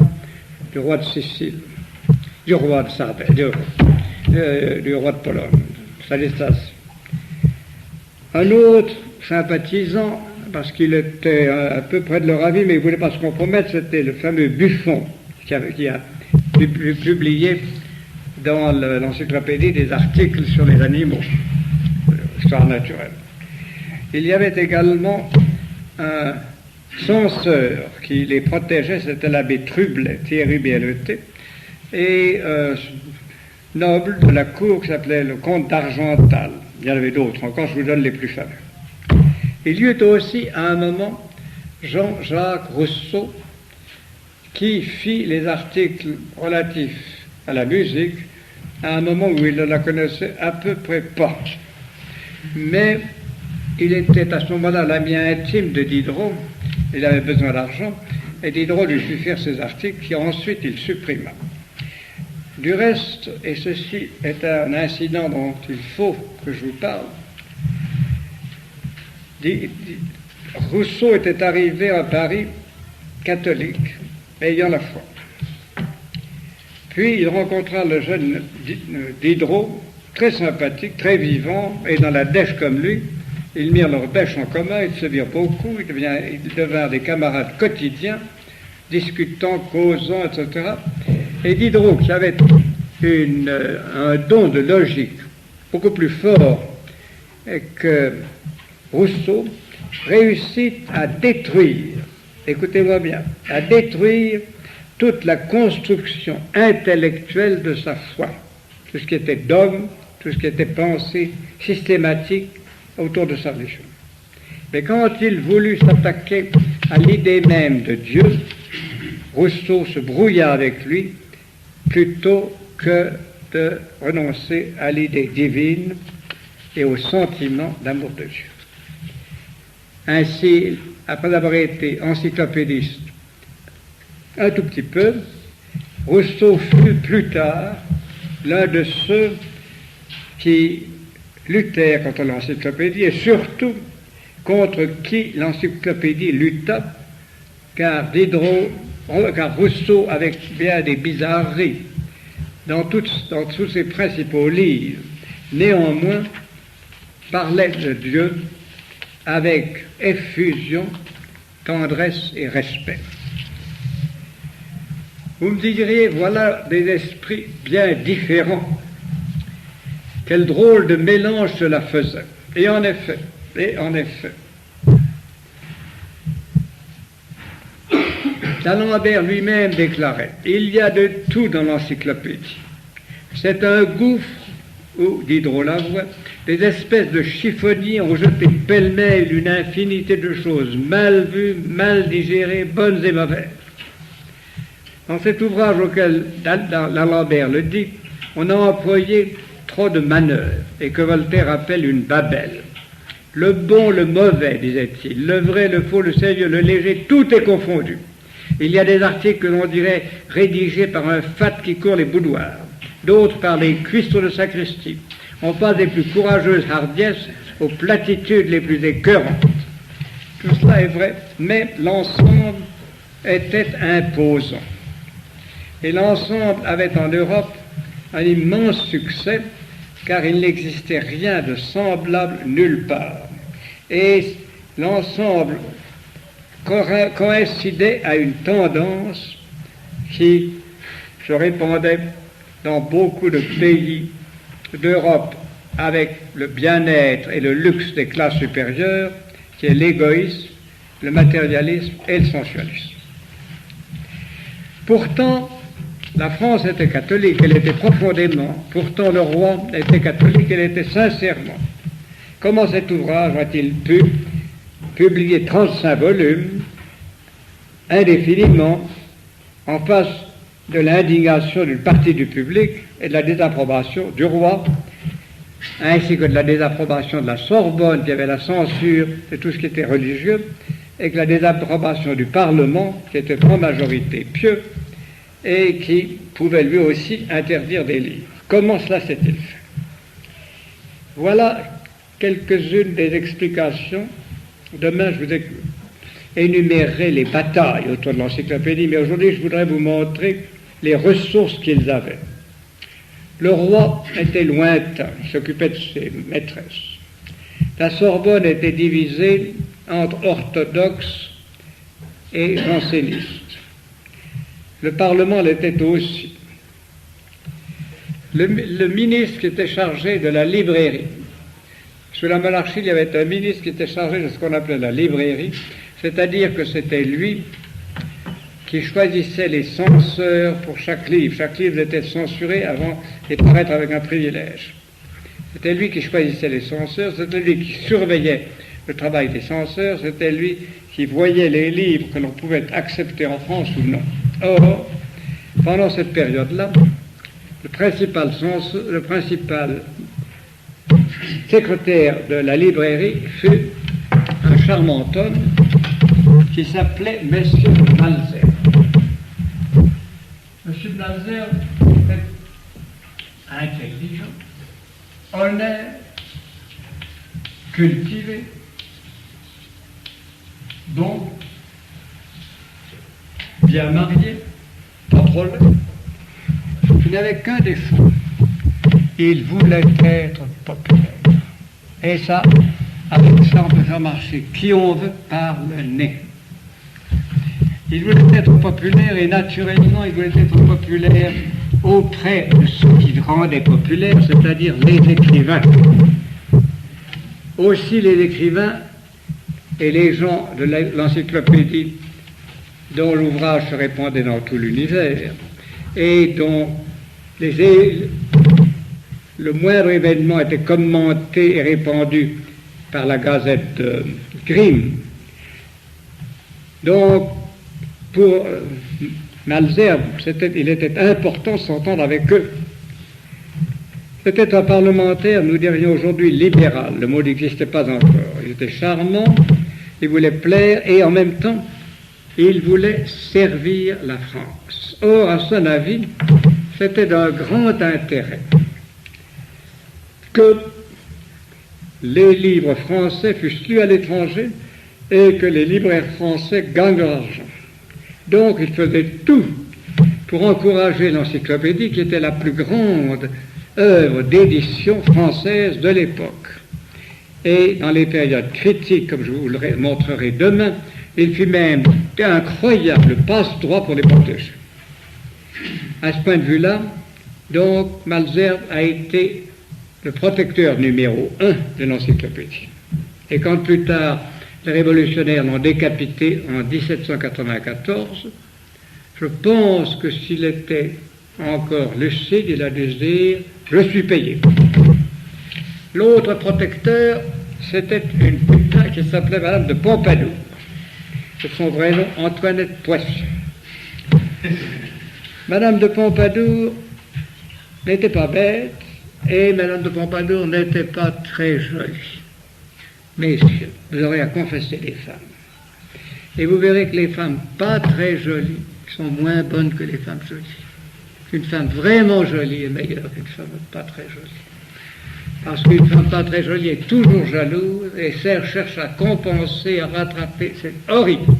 du roi de Sicile, du roi de Sardaigne, du roi de Pologne, Stanislas. Un autre sympathisant, parce qu'il était à peu près de leur avis, mais il ne voulait pas se compromettre, c'était le fameux Buffon, qui a publié dans l'encyclopédie des articles sur les animaux, l'histoire naturelle. Il y avait également un censeur qui les protégeait, c'était l'abbé Trublet, Thierry Bielleté, et noble de la cour qui s'appelait le comte d'Argental. Il y en avait d'autres encore, je vous donne les plus fameux. Il y eut aussi à un moment Jean-Jacques Rousseau qui fit les articles relatifs à la musique à un moment où il ne la connaissait à peu près pas. Mais il était à ce moment-là l'ami intime de Diderot, il avait besoin d'argent, et Diderot lui fit faire ses articles, qui ensuite il supprima. Du reste, et ceci est un incident dont il faut que je vous parle, Rousseau était arrivé à Paris catholique, ayant la foi. Puis il rencontra le jeune Diderot, très sympathique, très vivant, et dans la dèche comme lui. Ils mirent leur bêche en commun, ils se virent beaucoup, ils devinrent des camarades quotidiens, discutant, causant, etc. Et Diderot, qui avait un don de logique beaucoup plus fort que Rousseau, réussit à détruire, écoutez-moi bien, à détruire toute la construction intellectuelle de sa foi, tout ce qui était dogme, tout ce qui était pensée systématique autour de sa religion. Mais quand il voulut s'attaquer à l'idée même de Dieu, Rousseau se brouilla avec lui plutôt que de renoncer à l'idée divine et au sentiment d'amour de Dieu. Ainsi, après avoir été encyclopédiste un tout petit peu, Rousseau fut plus tard l'un de ceux qui luttèrent contre l'encyclopédie et surtout contre qui l'encyclopédie lutta, car Rousseau, avec bien des bizarreries dans tous ses principaux livres, néanmoins parlait de Dieu avec effusion, tendresse et respect. Vous me diriez, voilà des esprits bien différents. Quel drôle de mélange cela faisait. Et en effet, D'Alembert lui-même déclarait, il y a de tout dans l'encyclopédie. C'est un gouffre où, Diderot l'avouait, des espèces de chiffonniers ont jeté pêle-mêle une infinité de choses mal vues, mal digérées, bonnes et mauvaises. Dans cet ouvrage auquel D'Alembert le dit, on a employé trop de manœuvres, et que Voltaire appelle une babelle. Le bon, le mauvais, disait-il, le vrai, le faux, le sérieux, le léger, tout est confondu. Il y a des articles que l'on dirait rédigés par un fat qui court les boudoirs, d'autres par les cuistres de sacristie. On passe des plus courageuses hardiesses aux platitudes les plus écœurantes. Tout cela est vrai, mais l'ensemble était imposant. Et l'ensemble avait en Europe un immense succès, car il n'existait rien de semblable nulle part. Et l'ensemble coïncidait à une tendance qui se répandait dans beaucoup de pays d'Europe avec le bien-être et le luxe des classes supérieures, qui est l'égoïsme, le matérialisme et le sensualisme. Pourtant, la France était catholique, elle était profondément, pourtant le roi était catholique, elle était sincèrement. Comment cet ouvrage a-t-il pu publier 35 volumes, indéfiniment, en face de l'indignation d'une partie du public et de la désapprobation du roi, ainsi que de la désapprobation de la Sorbonne, qui avait la censure de tout ce qui était religieux, et que la désapprobation du Parlement, qui était en majorité pieux, et qui pouvait lui aussi interdire des livres. Comment cela s'est-il fait? Voilà quelques-unes des explications. Demain, je vous énumérerai les batailles autour de l'encyclopédie, mais aujourd'hui, je voudrais vous montrer les ressources qu'ils avaient. Le roi était lointain, il s'occupait de ses maîtresses. La Sorbonne était divisée entre orthodoxes et jansénistes. Le Parlement l'était aussi. Le ministre qui était chargé de la librairie, sous la monarchie, il y avait un ministre qui était chargé de ce qu'on appelait la librairie, c'est-à-dire que c'était lui qui choisissait les censeurs pour chaque livre. Chaque livre était censuré avant de paraître avec un privilège. C'était lui qui choisissait les censeurs, c'était lui qui surveillait le travail des censeurs, c'était lui qui voyait les livres que l'on pouvait accepter en France ou non. Or, pendant cette période-là, le principal secrétaire de la librairie fut un charmant homme qui s'appelait Monsieur Malesherbes. Monsieur Malesherbes était intelligent, honnête, cultivé, bon, bien marié, pas trop laid. Il n'avait qu'un défaut. Il voulait être populaire. Et ça, avec ça, on peut faire marcher qui on veut par le nez. Il voulait être populaire et naturellement, il voulait être populaire auprès de ceux qui le rendaient populaire, c'est-à-dire les écrivains. Aussi les écrivains et les gens de l'encyclopédie dont l'ouvrage se répandait dans tout l'univers et dont le moindre événement était commenté et répandu par la gazette Grimm. Donc, pour Malesherbes, il était important de s'entendre avec eux. C'était un parlementaire, nous dirions aujourd'hui libéral, le mot n'existait pas encore. Il était charmant, il voulait plaire et en même temps, il voulait servir la France. Or, à son avis, c'était d'un grand intérêt que les livres français fussent lus à l'étranger et que les libraires français gagnent leur argent. Donc, il faisait tout pour encourager l'encyclopédie, qui était la plus grande œuvre d'édition française de l'époque. Et dans les périodes critiques, comme je vous le montrerai demain, il fut même incroyable passe-droit pour les protéger. À ce point de vue-là, donc, Malesherbes a été le protecteur numéro 1 de l'encyclopédie. Et quand plus tard, les révolutionnaires l'ont décapité en 1794, je pense que s'il était encore lucide, il a dû se dire « je suis payé ». L'autre protecteur, c'était une putain qui s'appelait Madame de Pompadour. De son vrai nom, Antoinette Poisson. Madame de Pompadour n'était pas bête et Madame de Pompadour n'était pas très jolie. Messieurs, vous aurez à confesser les femmes. Et vous verrez que les femmes pas très jolies sont moins bonnes que les femmes jolies. Une femme vraiment jolie est meilleure qu'une femme pas très jolie. Parce qu'une femme pas très jolie est toujours jalouse et cherche à compenser, à rattraper. C'est horrible.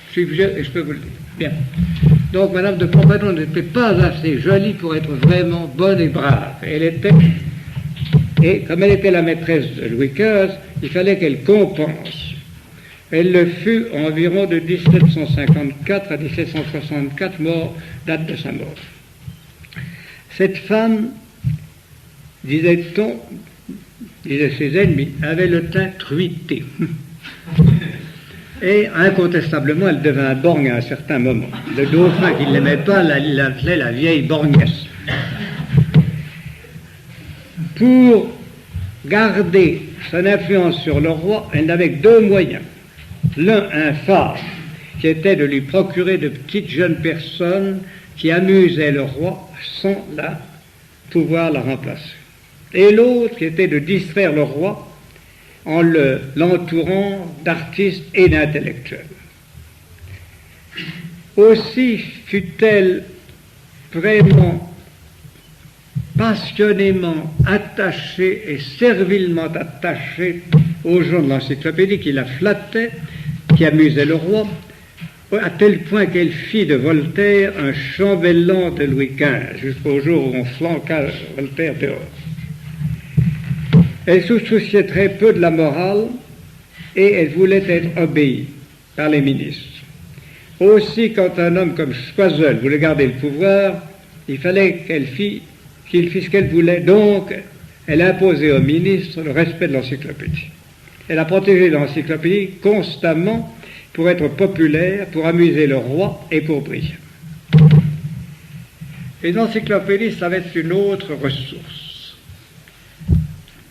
Je suis vieux et je peux vous le dire. Bien. Donc, Madame de Pompadour n'était pas assez jolie pour être vraiment bonne et brave. Elle était, et comme elle était la maîtresse de Louis XV, il fallait qu'elle compense. Elle le fut environ de 1754 à 1764, date de sa mort. Cette femme, disait-on, disaient ses ennemis, avait le teint truité. Et incontestablement, elle devint borgne à un certain moment. Le dauphin qui ne l'aimait pas l'appelait la vieille borgnesse. Pour garder son influence sur le roi, elle n'avait que deux moyens. L'un, un phare, qui était de lui procurer de petites jeunes personnes qui amusaient le roi sans pouvoir la remplacer. Et l'autre, qui était de distraire le roi en l'entourant d'artistes et d'intellectuels. Aussi fut-elle vraiment passionnément attachée et servilement attachée aux gens de l'encyclopédie qui la flattaient, qui amusaient le roi, à tel point qu'elle fit de Voltaire un chambellan de Louis XV, jusqu'au jour où on flanqua Voltaire dehors. Elle se souciait très peu de la morale et elle voulait être obéie par les ministres. Aussi, quand un homme comme Choiseul voulait garder le pouvoir, il fallait qu'il fît ce qu'elle voulait. Donc, elle imposait aux ministres le respect de l'encyclopédie. Elle a protégé l'encyclopédie constamment pour être populaire, pour amuser le roi et pour briller. Les encyclopédistes avaient une autre ressource,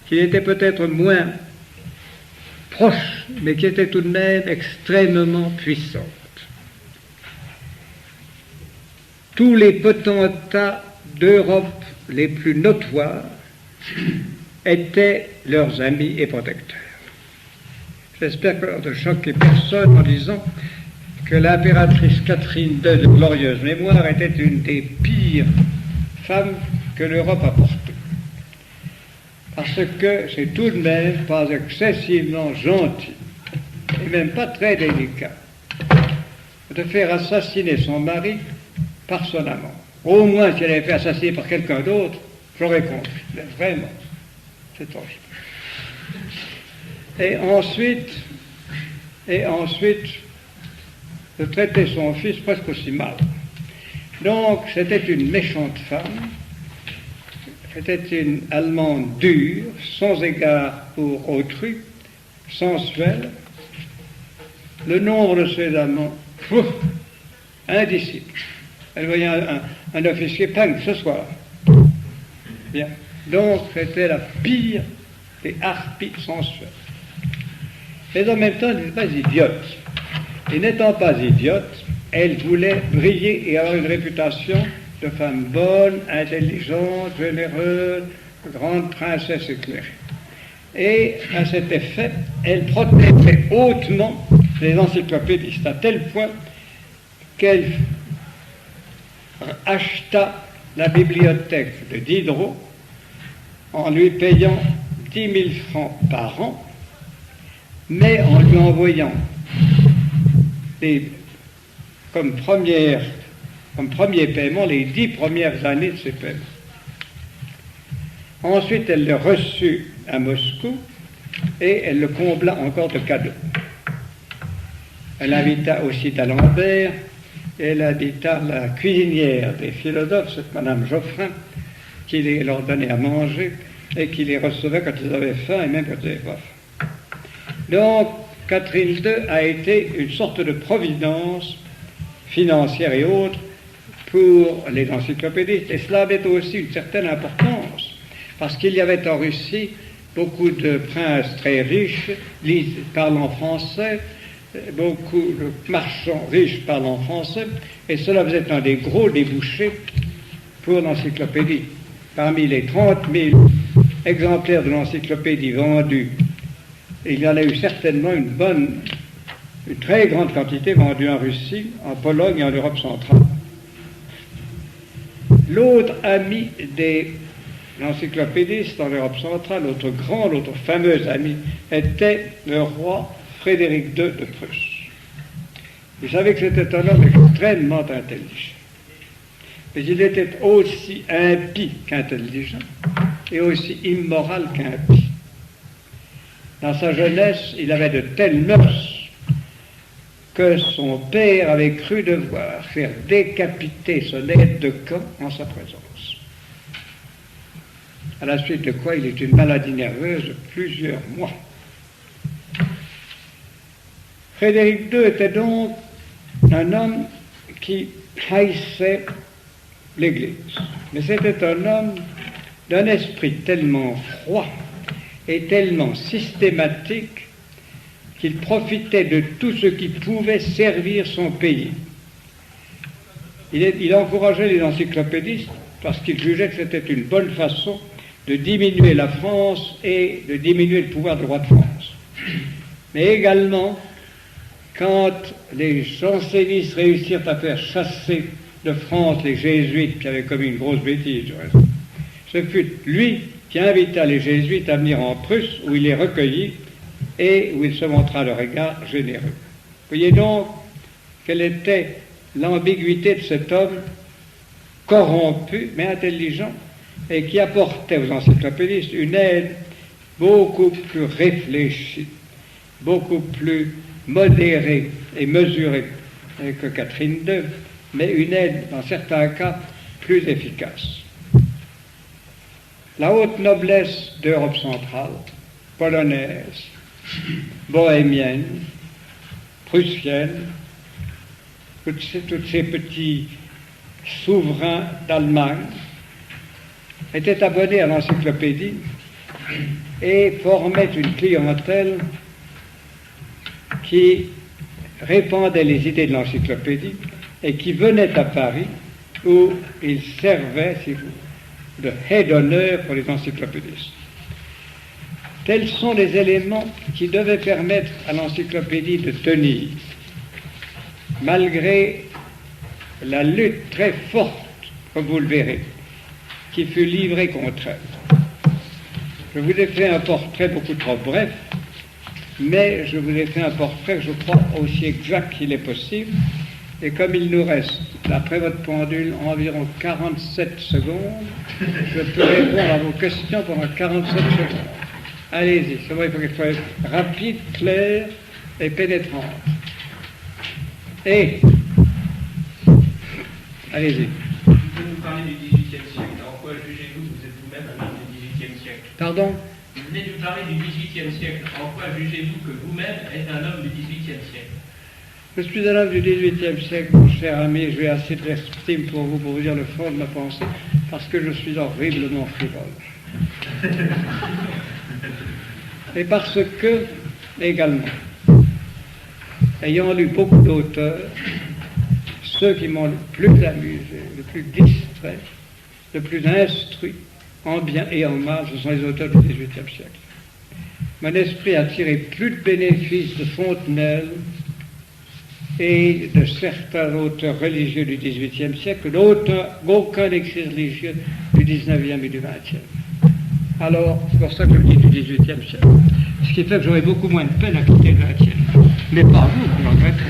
qui était peut-être moins proche, mais qui était tout de même extrêmement puissante. Tous les potentats d'Europe les plus notoires étaient leurs amis et protecteurs. J'espère que de choquer personne en disant que l'impératrice Catherine II de glorieuse mémoire était une des pires femmes que l'Europe a portées. Parce que c'est tout de même pas excessivement gentil, et même pas très délicat, de faire assassiner son mari par son amant. Au moins, si elle avait fait assassiner par quelqu'un d'autre, j'aurais compris. Mais vraiment, c'est horrible. Et ensuite, de traiter son fils presque aussi mal. Donc, c'était une méchante femme, c'était une Allemande dure, sans égard pour autrui, sensuelle. Le nombre de ses amants, indicible. Elle voyait un officier, pang, ce soir. Bien. Donc, c'était la pire des harpies sensuelles. Mais en même temps, elle n'était pas idiote. Et n'étant pas idiote, elle voulait briller et avoir une réputation de femme bonne, intelligente, généreuse, grande princesse éclairée. Et à cet effet, elle protégeait hautement les encyclopédistes, à tel point qu'elle acheta la bibliothèque de Diderot en lui payant 10 000 francs par an, mais en lui envoyant comme premier paiement les 10 premières années de ses paiements. Ensuite, elle le reçut à Moscou et elle le combla encore de cadeaux. Elle invita aussi d'Alembert, et elle invita la cuisinière des philosophes, cette Madame Geoffrin, qui leur donnait à manger et qui les recevait quand ils avaient faim et même quand ils n'avaient pas faim. Donc, Catherine II a été une sorte de providence financière et autre pour les encyclopédistes, et cela avait aussi une certaine importance, parce qu'il y avait en Russie beaucoup de princes très riches, parlant français, beaucoup de marchands riches parlant français, et cela faisait un des gros débouchés pour l'encyclopédie. Parmi les 30 000 exemplaires de l'encyclopédie vendus, il y en a eu certainement une très grande quantité vendue en Russie, en Pologne et en Europe centrale. L'autre ami des encyclopédistes en Europe centrale, l'autre fameux ami, était le roi Frédéric II de Prusse. Vous savez que c'était un homme extrêmement intelligent. Mais il était aussi impie qu'intelligent et aussi immoral qu'impie. Dans sa jeunesse, il avait de telles mœurs que son père avait cru devoir faire décapiter son aide de camp en sa présence. À la suite de quoi il eut une maladie nerveuse de plusieurs mois. Frédéric II était donc un homme qui haïssait l'Église, mais c'était un homme d'un esprit tellement froid et tellement systématique qu'il profitait de tout ce qui pouvait servir son pays. Il encourageait les encyclopédistes parce qu'il jugeait que c'était une bonne façon de diminuer la France et de diminuer le pouvoir du roi de France. Mais également, quand les jansénistes réussirent à faire chasser de France les jésuites qui avaient commis une grosse bêtise, ce fut lui qui invita les jésuites à venir en Prusse, où il les recueillit et où il se montra leur égard généreux. Voyez donc quelle était l'ambiguïté de cet homme corrompu mais intelligent et qui apportait aux encyclopédistes une aide beaucoup plus réfléchie, beaucoup plus modérée et mesurée que Catherine II, mais une aide, dans certains cas, plus efficace. La haute noblesse d'Europe centrale, polonaise, bohémienne, prussienne, tous ces petits souverains d'Allemagne étaient abonnés à l'encyclopédie et formaient une clientèle qui répandait les idées de l'encyclopédie et qui venait à Paris où ils servaient, si vous, de haie d'honneur pour les encyclopédistes. Tels sont les éléments qui devaient permettre à l'encyclopédie de tenir, malgré la lutte très forte, comme vous le verrez, qui fut livrée contre elle. Je vous ai fait un portrait beaucoup trop bref, mais je vous ai fait un portrait, je crois, aussi exact qu'il est possible. Et comme il nous reste, d'après votre pendule, environ 47 secondes, je peux répondre à vos questions pendant 47 secondes. Allez-y, c'est vrai, il faut qu'elle soit rapide, claire et pénétrante. Et, allez-y. Vous pouvez nous parler du XVIIIe siècle. En quoi jugez-vous que vous êtes vous-même un homme du XVIIIe siècle? Pardon? Vous venez de nous parler du XVIIIe siècle. En quoi jugez-vous que vous-même êtes un homme du XVIIIe siècle? Je suis un homme du XVIIIe siècle, mon cher ami, j'ai assez de l'estime pour vous dire le fond de ma pensée, parce que je suis horriblement frivole. Et parce que, également, ayant lu beaucoup d'auteurs, ceux qui m'ont le plus amusé, le plus distrait, le plus instruit, en bien et en mal, ce sont les auteurs du XVIIIe siècle. Mon esprit a tiré plus de bénéfices de Fontenelle et de certains auteurs religieux du XVIIIe siècle qu'aucun écrit religieux du XIXe et du XXe. Alors, c'est pour ça que je dis du XVIIIe siècle. Ce qui fait que j'aurai beaucoup moins de peine à quitter le XXe. Mais pas vous, vous regrettez.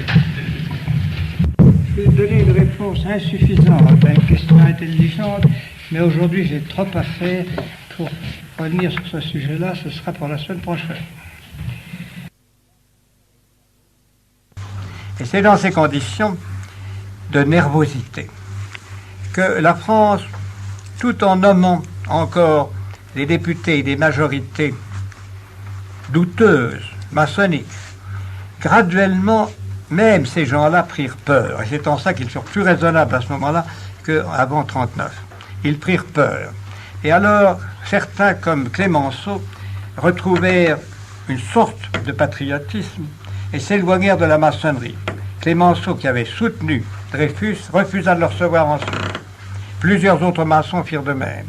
Je vais donner une réponse insuffisante à une question intelligente, mais aujourd'hui j'ai trop à faire pour revenir sur ce sujet-là, ce sera pour la semaine prochaine. Et c'est dans ces conditions de nervosité que la France, tout en nommant encore des députés et des majorités douteuses, maçonniques, graduellement, même ces gens-là prirent peur. Et c'est en ça qu'ils furent plus raisonnables à ce moment-là qu'avant 1939. Ils prirent peur. Et alors, certains, comme Clémenceau, retrouvèrent une sorte de patriotisme et s'éloignèrent de la maçonnerie. Clémenceau, qui avait soutenu Dreyfus, refusa de le recevoir ensuite. Plusieurs autres maçons firent de même.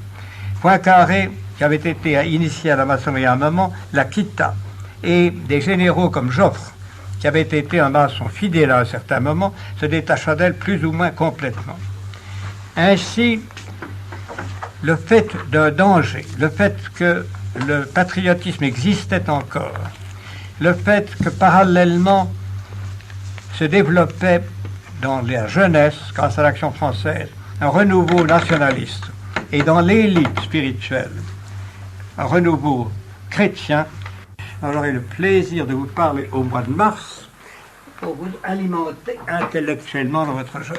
Poincaré, qui avait été initié à la maçonnerie à un moment, la quitta. Et des généraux comme Joffre, qui avait été un maçon fidèle à un certain moment, se détacha d'elle plus ou moins complètement. Ainsi, le fait d'un danger, le fait que le patriotisme existait encore, le fait que parallèlement se développait dans la jeunesse, grâce à l'Action française, un renouveau nationaliste, et dans l'élite spirituelle, un renouveau chrétien. Alors j'aurai le plaisir de vous parler au mois de mars pour vous alimenter intellectuellement dans votre jeûne.